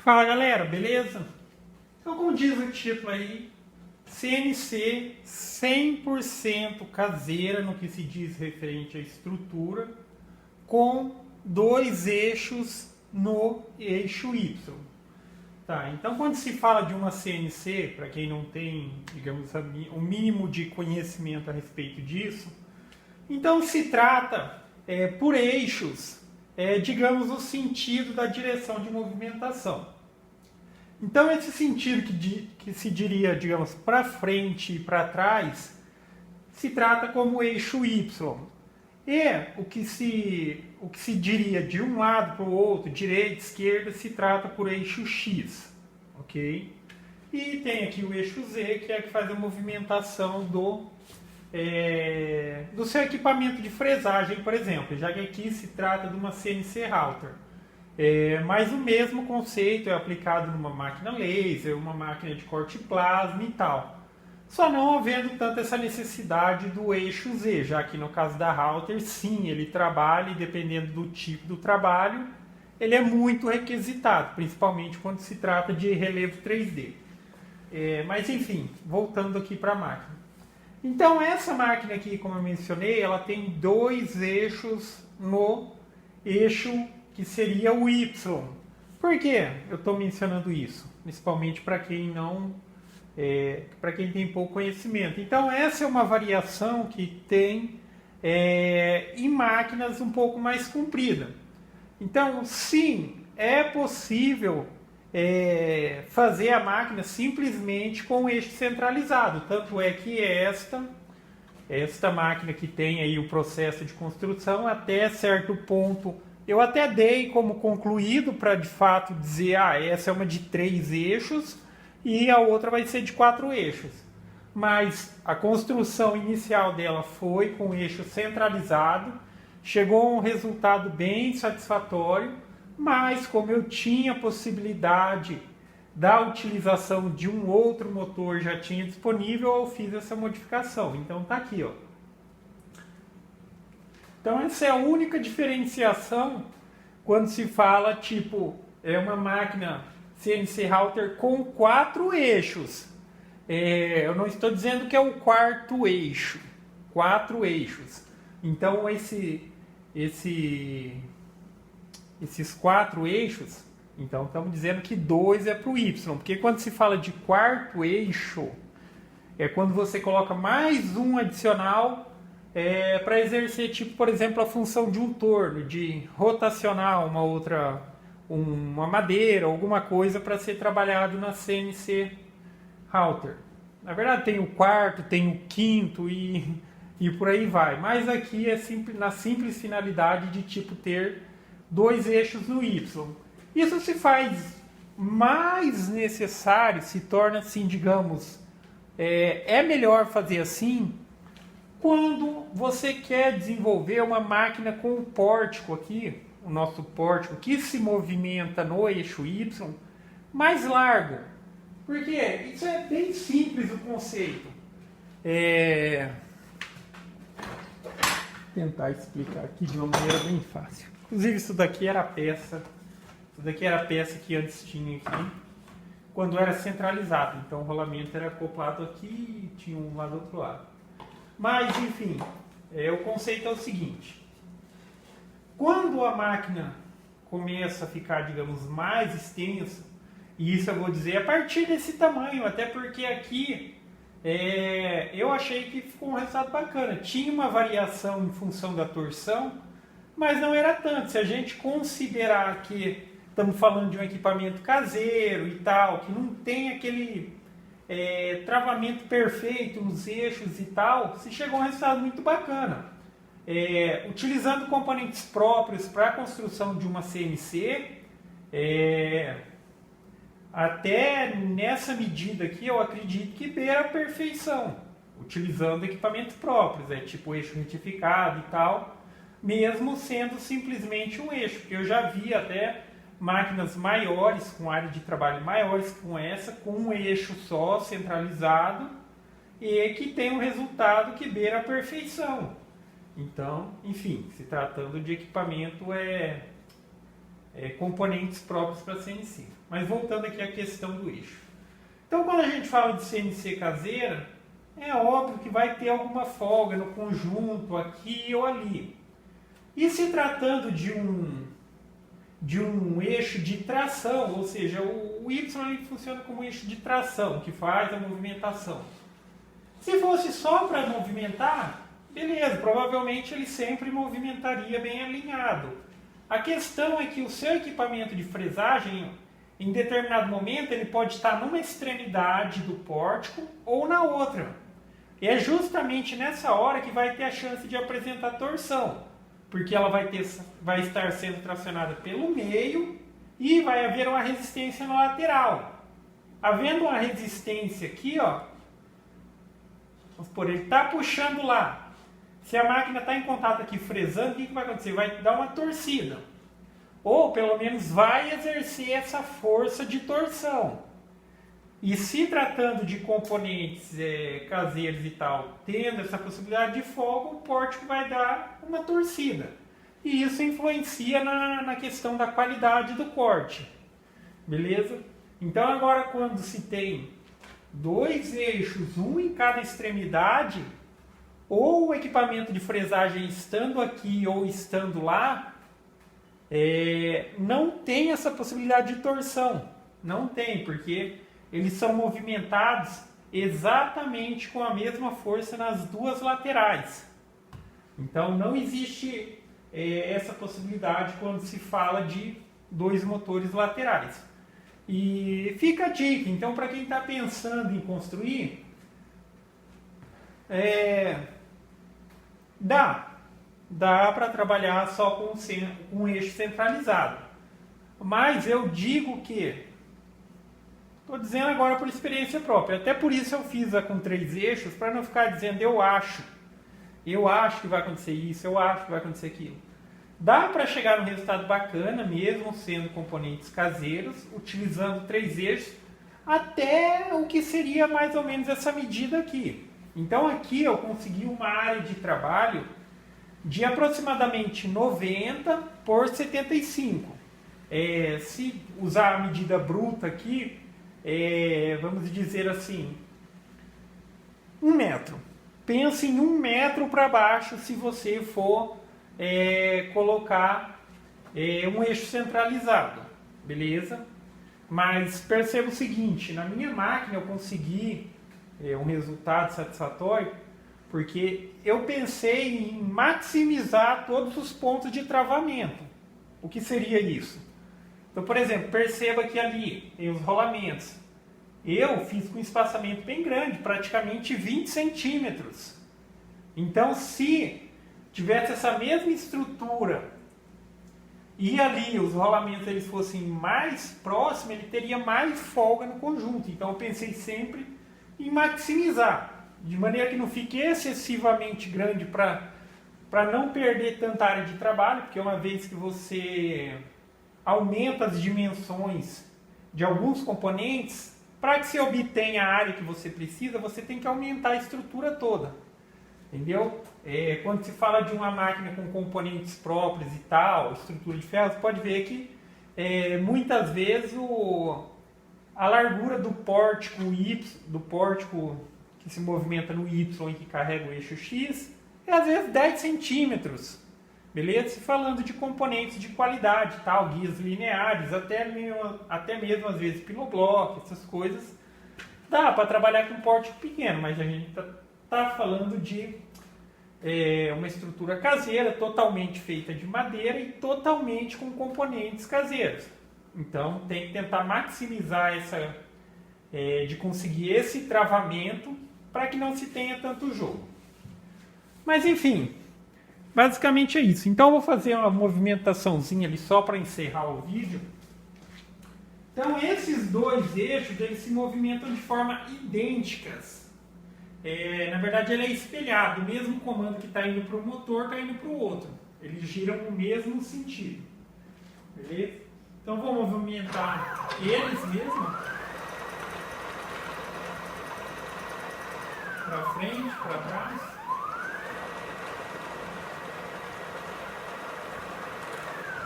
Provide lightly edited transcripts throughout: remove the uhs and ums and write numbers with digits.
Fala galera, beleza? Então, como diz o título aí, CNC 100% caseira no que se diz referente à estrutura, com dois eixos no eixo Y. Tá, então quando se fala de uma CNC, para quem não tem, digamos, o mínimo de conhecimento a respeito disso, então se trata por eixos, digamos, o sentido da direção de movimentação. Então esse sentido que se diria, digamos, para frente e para trás, se trata como eixo Y. E o que se diria de um lado para o outro, direita, esquerda, se trata por eixo X, ok? E tem aqui o eixo Z, que é que faz a movimentação do seu equipamento de fresagem, por exemplo, já que aqui se trata de uma CNC router. Mas o mesmo conceito é aplicado numa máquina laser, uma máquina de corte plasma e tal. Só não havendo tanto essa necessidade do eixo Z, já que no caso da router, sim, ele trabalha e dependendo do tipo do trabalho, ele é muito requisitado, principalmente quando se trata de relevo 3D. Mas enfim, voltando aqui para a máquina. Então essa máquina aqui, como eu mencionei, ela tem dois eixos no eixo que seria o Y. Por que eu estou mencionando isso? Principalmente para quem para quem tem pouco conhecimento. Então essa é uma variação que tem em máquinas um pouco mais comprida. Então sim, é possível fazer a máquina simplesmente com o eixo centralizado. Tanto é que esta máquina que tem aí o processo de construção, até certo ponto, eu até dei como concluído para de fato dizer, essa é uma de 3 eixos e a outra vai ser de 4 eixos. Mas a construção inicial dela foi com eixo centralizado, chegou a um resultado bem satisfatório, mas como eu tinha a possibilidade da utilização de um outro motor já tinha disponível, eu fiz essa modificação. Então tá aqui, ó. Então essa é a única diferenciação quando se fala, tipo, é uma máquina CNC router com 4 eixos. Eu não estou dizendo que é o quarto eixo, 4 eixos. Então esses 4 eixos, então estamos dizendo que 2 é para o Y, porque quando se fala de quarto eixo, é quando você coloca mais um adicional para exercer, tipo, por exemplo, a função de um torno, de rotacionar uma madeira, alguma coisa para ser trabalhado na CNC router. Na verdade tem o quarto, tem o quinto e por aí vai. Mas aqui é na simples finalidade de tipo ter 2 eixos no Y. Isso se faz mais necessário, se torna assim, digamos, é melhor fazer assim quando você quer desenvolver uma máquina com o pórtico aqui, o nosso pórtico que se movimenta no eixo Y, mais largo. Porque isso é bem simples o conceito. Tentar explicar aqui de uma maneira bem fácil. Inclusive isso daqui era a peça. Isso daqui era a peça que antes tinha aqui, quando era centralizado. Então o rolamento era acoplado aqui e tinha um lá do outro lado. Mas, enfim, o conceito é o seguinte. Quando a máquina começa a ficar, digamos, mais extensa, e isso eu vou dizer a partir desse tamanho, até porque aqui eu achei que ficou um resultado bacana. Tinha uma variação em função da torção, mas não era tanto. Se a gente considerar que estamos falando de um equipamento caseiro e tal, que não tem aquele travamento perfeito nos eixos e tal, se chegou a um resultado muito bacana. Utilizando componentes próprios para a construção de uma CNC, até nessa medida aqui eu acredito que beira a perfeição, utilizando equipamentos próprios, tipo eixo retificado e tal, mesmo sendo simplesmente um eixo, porque eu já vi até máquinas maiores, com área de trabalho maiores com essa, com um eixo só, centralizado, e que tem um resultado que beira a perfeição. Então, enfim, se tratando de equipamento componentes próprios para CNC. Mas voltando aqui à questão do eixo. Então, quando a gente fala de CNC caseira, é óbvio que vai ter alguma folga no conjunto, aqui ou ali. E se tratando de um eixo de tração, ou seja, o Y ele funciona como eixo de tração, que faz a movimentação. Se fosse só para movimentar, beleza, provavelmente ele sempre movimentaria bem alinhado. A questão é que o seu equipamento de fresagem, em determinado momento, ele pode estar numa extremidade do pórtico ou na outra. E é justamente nessa hora que vai ter a chance de apresentar torção, porque ela vai estar sendo tracionada pelo meio e vai haver uma resistência na lateral. Havendo uma resistência aqui, ó, vamos supor, ele está puxando lá. Se a máquina está em contato aqui fresando, o que vai acontecer? Vai dar uma torcida. Ou pelo menos vai exercer essa força de torção. E se tratando de componentes caseiros e tal, tendo essa possibilidade de folga, o pórtico vai dar uma torcida. E isso influencia na questão da qualidade do corte. Beleza? Então agora quando se tem dois eixos, um em cada extremidade, ou o equipamento de fresagem estando aqui ou estando lá, não tem essa possibilidade de torção. Não tem, porque eles são movimentados exatamente com a mesma força nas duas laterais. Então não existe essa possibilidade quando se fala de dois motores laterais. E fica a dica, então, para quem está pensando em construir, dá para trabalhar só com um eixo centralizado. Mas eu digo que, estou dizendo agora por experiência própria, até por isso eu fiz a com 3 eixos, para não ficar dizendo eu acho que vai acontecer isso, eu acho que vai acontecer aquilo. Dá para chegar num resultado bacana, mesmo sendo componentes caseiros, utilizando 3 eixos, até o que seria mais ou menos essa medida aqui. Então aqui eu consegui uma área de trabalho de aproximadamente 90 por 75. Se usar a medida bruta aqui, vamos dizer assim, 1 metro. Pense em 1 metro para baixo se você for colocar um eixo centralizado, beleza? Mas perceba o seguinte, na minha máquina eu consegui um resultado satisfatório porque eu pensei em maximizar todos os pontos de travamento. O que seria isso? Então, por exemplo, perceba que ali tem os rolamentos. Eu fiz com um espaçamento bem grande, praticamente 20 centímetros. Então, se tivesse essa mesma estrutura e ali os rolamentos eles fossem mais próximos, ele teria mais folga no conjunto. Então, eu pensei sempre em maximizar, de maneira que não fique excessivamente grande para não perder tanta área de trabalho, porque uma vez que você aumenta as dimensões de alguns componentes, para que se obtenha a área que você precisa, você tem que aumentar a estrutura toda. Entendeu? Quando se fala de uma máquina com componentes próprios e tal, estrutura de ferro, você pode ver que muitas vezes a largura do pórtico que se movimenta no Y e que carrega o eixo X é às vezes 10 centímetros. Beleza? Se falando de componentes de qualidade, tal, guias lineares, até mesmo às vezes piloblock, essas coisas, dá para trabalhar com um pórtico pequeno, mas a gente está falando de uma estrutura caseira, totalmente feita de madeira e totalmente com componentes caseiros. Então tem que tentar maximizar de conseguir esse travamento para que não se tenha tanto jogo. Mas enfim, basicamente é isso. Então eu vou fazer uma movimentaçãozinha ali só para encerrar o vídeo. Então esses dois eixos eles se movimentam de forma idênticas. Na verdade ele é espelhado, o mesmo comando que está indo para um motor está indo para o outro. Eles giram no mesmo sentido. Beleza? Então vou movimentar eles mesmo. Para frente, para trás.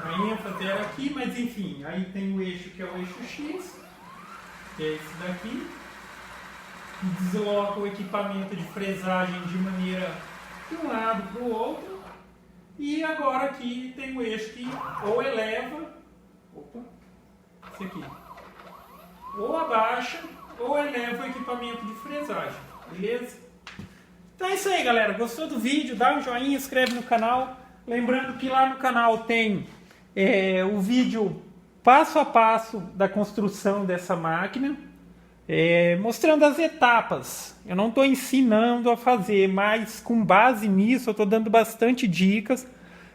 A ênfase era aqui, mas enfim, aí tem o eixo que é o eixo X, que é esse daqui, que desloca o equipamento de fresagem de maneira de um lado para o outro. E agora aqui tem o eixo que ou eleva, esse aqui, ou abaixa, ou eleva o equipamento de fresagem, beleza? Então é isso aí, galera. Gostou do vídeo? Dá um joinha, inscreve no canal. Lembrando que lá no canal tem o vídeo passo a passo da construção dessa máquina, mostrando as etapas. Eu não estou ensinando a fazer, mas com base nisso eu estou dando bastante dicas.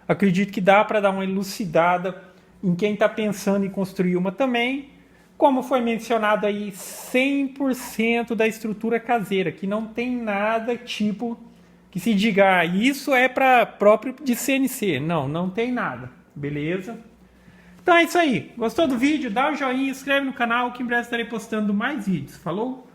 Acredito que dá para dar uma elucidada em quem está pensando em construir uma também. Como foi mencionado aí, 100% da estrutura caseira, que não tem nada tipo que se diga, isso é para próprio de CNC. Não, não tem nada, beleza? Então é isso aí. Gostou do vídeo? Dá um joinha, inscreve no canal que em breve estarei postando mais vídeos. Falou?